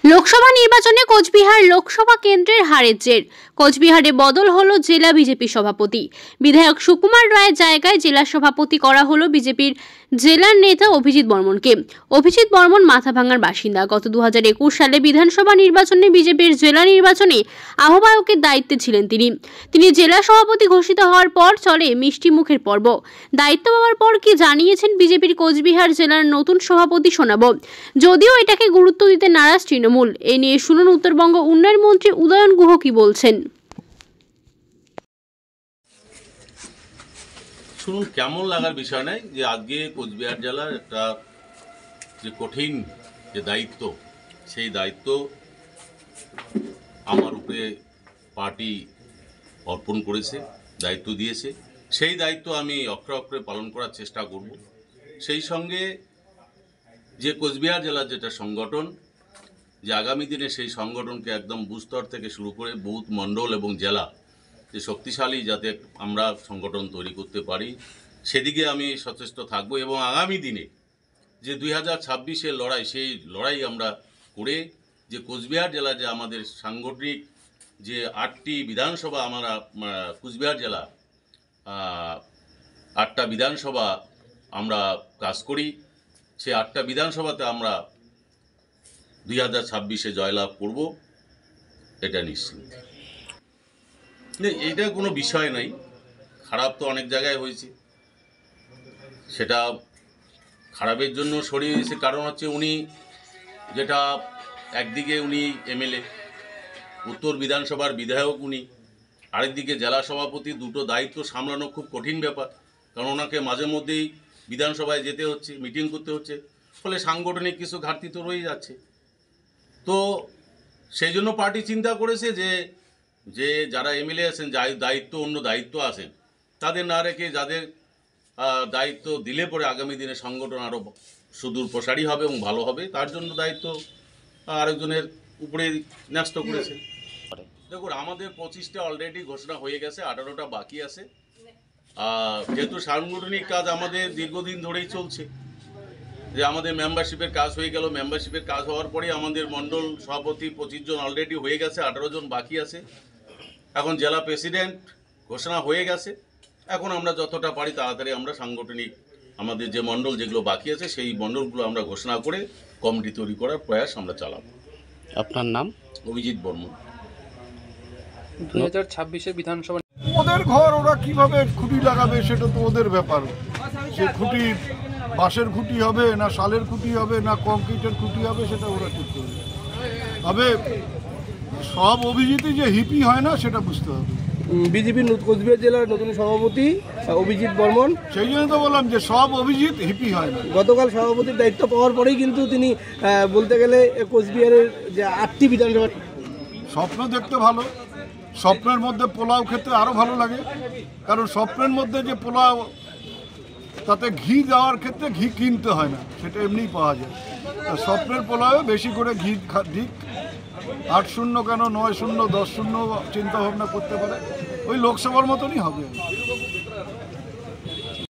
লোকসভা নির্বাচনে কোচবিহার লোকসভা কেন্দ্রের হারের জের কোচবিহারে বদল হলো জেলা বিজেপি সভাপতি। বিধায়ক সুকুমার রায়ের জায়গায় জেলা সভাপতি করা হলো বিজেপির জেলার নেতা অভিজিৎ বর্মনকে। অভিজিৎ বর্মন মাথাভাঙার বাসিন্দা। গত 2021 সালে বিধানসভা নির্বাচনে বিজেপির জেলা নির্বাচনে আহ্বায়কের দায়িত্বে ছিলেন তিনি জেলা সভাপতি ঘোষিত হওয়ার পর চলে মিষ্টি মুখের পর্ব। দায়িত্ব পাওয়ার পর কি জানিয়েছেন বিজেপির কোচবিহার জেলার নতুন সভাপতি শোনাবো। যদিও এটাকে গুরুত্ব দিতে নারাজ তৃণমূল। এ নিয়ে শুনুন উত্তরবঙ্গ উন্নয়ন মন্ত্রী উদয়ন গুহ কি বলছেন। শুনুন, কেমন লাগার বিষয় নাই যে আজকে কোচবিহার জেলার একটা যে কঠিন যে দায়িত্ব, সেই দায়িত্ব আমার উপরে পার্টি অর্পণ করেছে, দায়িত্ব দিয়েছে। সেই দায়িত্ব আমি অক্ষরে অক্ষরে পালন করার চেষ্টা করব। সেই সঙ্গে যে কোচবিহার জেলার যেটা সংগঠন, যে আগামী দিনে সেই সংগঠনকে একদম বুস্তর থেকে শুরু করে বুথ মণ্ডল এবং জেলা যে শক্তিশালী যাতে আমরা সংগঠন তৈরি করতে পারি, সেদিকে আমি সচেষ্ট থাকব। এবং আগামী দিনে যে 2026-এর লড়াই, সেই লড়াই আমরা করে যে কোচবিহার জেলা যে আমাদের সাংগঠনিক যে 8টি বিধানসভা, আমরা কোচবিহার জেলা 8টা বিধানসভা আমরা কাজ করি, সেই 8টা বিধানসভাতে আমরা 2026-এ জয়লাভ করব, এটা নিশ্চিত। এইটা কোনো বিষয় নাই। খারাপ তো অনেক জায়গায় হয়েছে, সেটা খারাপের জন্য সরিয়ে দিয়েছে। কারণ হচ্ছে উনি যেটা একদিকে উনি এমএলএ, উত্তর বিধানসভার বিধায়ক উনি, আরেকদিকে জেলা সভাপতি, দুটো দায়িত্ব সামলানো খুব কঠিন ব্যাপার। কারণ ওনাকে মাঝে মধ্যেই বিধানসভায় যেতে হচ্ছে, মিটিং করতে হচ্ছে, ফলে সাংগঠনিক কিছু ঘাটতি তো রয়ে যাচ্ছে। তো সেই জন্য পার্টি চিন্তা করেছে যে যারা এমএলএ আছেন, দায়িত্ব অন্য দায়িত্ব আছেন, তাদের না রেখে যাদের দায়িত্ব দিলে পরে আগামী দিনে সংগঠন আরও সুদূর প্রসারী হবে এবং ভালো হবে, তার জন্য দায়িত্ব আরেকজনের উপরে ন্যস্ত করেছে। দেখুন, আমাদের 25টা অলরেডি ঘোষণা হয়ে গেছে, 18টা বাকি আছে। যেহেতু সাংগঠনিক কাজ আমাদের দীর্ঘদিন ধরেই চলছে, যে আমাদের মেম্বারশিপের কাজ হয়ে গেল, মেম্বারশিপের কাজ হওয়ার পরেই আমাদের মণ্ডল সভাপতি 25 জন অলরেডি হয়ে গেছে, 18 জন বাকি আছে। এখন জেলা প্রেসিডেন্ট ঘোষণা হয়ে গেছে। এখন আমরা যতটা পারি তাড়াতাড়ি আমরা সাংগঠনিক আমাদের যে মণ্ডল যেগুলো বাকি আছে, সেই মণ্ডলগুলো আমরা ঘোষণা করে কমিটি তৈরি করার প্রয়াস আমরা চালাবো। আপনার নাম? অভিজিৎ বর্মন। 2026-এর বিধানসভা ওদের ঘর, ওরা কিভাবে খুঁটি লাগাবে সেটা তো ওদের ব্যাপার। সে খুঁটি বাঁশের খুঁটি হবে না শালের খুঁটি হবে না কংক্রিটের খুঁটি হবে, সেটা ওরা ঠিক করবে। তবে সব অভিজিৎই যে হিপি হয় না সেটা বুঝতে হবে। বিজেপির কোচবিহার জেলার নতুন সভাপতি অভিজিৎ বর্মন, সেই জন্য তো বললাম যে সব অভিজিৎ হিপি হয় না। গতকাল সভাপতির দায়িত্ব পাওয়ার পরেই কিন্তু তিনি বলতে গেলে কোচবিহারের যে 8টি বিধানসভা। স্বপ্ন দেখতে ভালো, স্বপ্নের মধ্যে পোলাও খেতে আরও ভালো লাগে। কারণ স্বপ্নের মধ্যে যে পোলাও, তাতে ঘি দেওয়ার ক্ষেত্রে ঘি কিনতে হয় না, সেটা এমনিই পাওয়া যায়। স্বপ্নের পোলাও বেশি করে ঘি দিক, 8-0 কেন 9-0 10-0 চিন্তা ভাবনা করতে পারে, ওই লোকসভার মতনই হবে।